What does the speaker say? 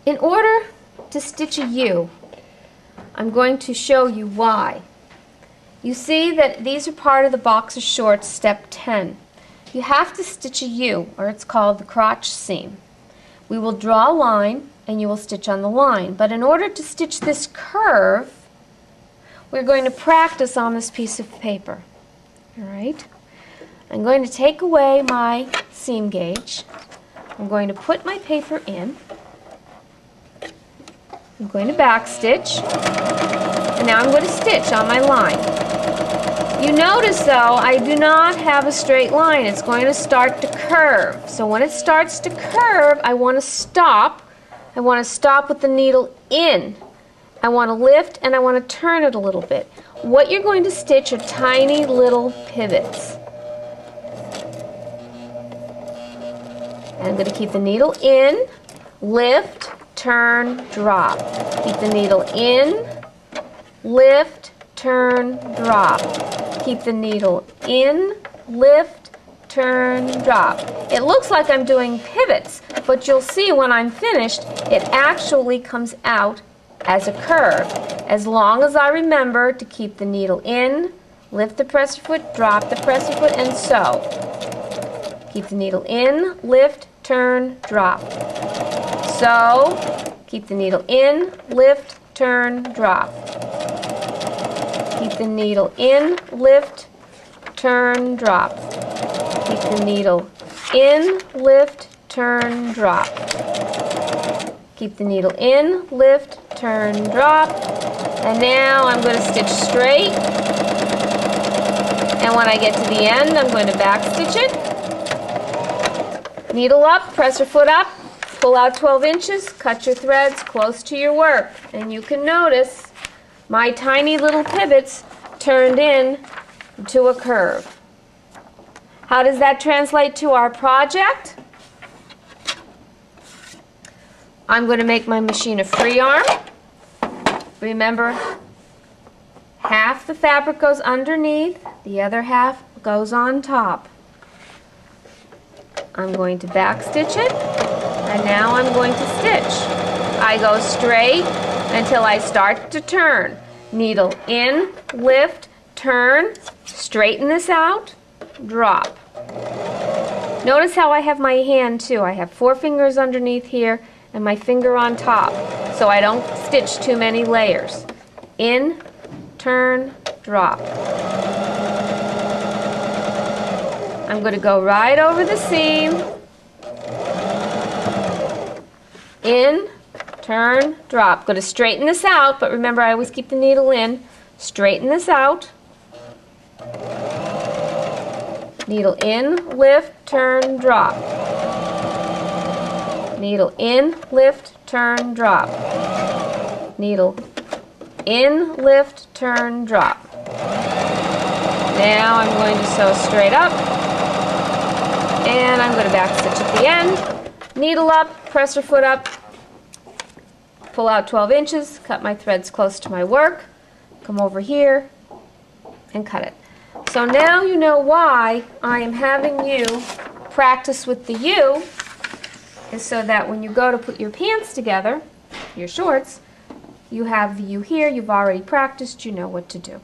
In order to stitch a U, I'm going to show you why. You see that these are part of the boxer shorts, step 10. You have to stitch a U, or it's called the crotch seam. We will draw a line and you will stitch on the line. But in order to stitch this curve, we're going to practice on this piece of paper. All right? I'm going to take away my seam gauge. I'm going to put my paper in. I'm going to back stitch. And now I'm going to stitch on my line. You notice though, I do not have a straight line. It's going to start to curve. So when it starts to curve, I want to stop. I want to stop with the needle in. I want to lift and I want to turn it a little bit. What you're going to stitch are tiny little pivots. And I'm going to keep the needle in, lift, turn, drop. Keep the needle in, lift, turn, drop. Keep the needle in, lift, turn, drop. It looks like I'm doing pivots, but you'll see when I'm finished, it actually comes out as a curve, as long as I remember to keep the needle in, lift the presser foot, drop the presser foot, and sew. Keep the needle in, lift, turn, drop. Sew, keep the needle in, lift, turn, drop. Keep the needle in, lift, turn, drop. Keep the needle in, lift, turn, drop. Keep the needle in, lift, turn, drop. And now I'm going to stitch straight. And when I get to the end, I'm going to back stitch it. Needle up, presser foot up, pull out 12 inches, cut your threads close to your work. And you can notice my tiny little pivots turned in to a curve. How does that translate to our project? I'm going to make my machine a free arm. Remember, half the fabric goes underneath, the other half goes on top. I'm going to back stitch it, and now I'm going to stitch. I go straight until I start to turn. Needle in, lift, turn, straighten this out, drop. Notice how I have my hand too. I have 4 fingers underneath here and my finger on top, so I don't stitch too many layers. In, turn, drop. I'm going to go right over the seam. In, turn, drop. Going to straighten this out, but remember I always keep the needle in. Straighten this out. Needle in, lift, turn, drop. Needle in, lift, turn, drop. Needle in, lift, turn, drop. Now I'm going to sew straight up, and I'm going to back stitch at the end. Needle up, presser foot up, pull out 12 inches, cut my threads close to my work, come over here, and cut it. So now you know why I am having you practice with the U, is so that when you go to put your pants together, your shorts, you have the U here, you've already practiced, you know what to do.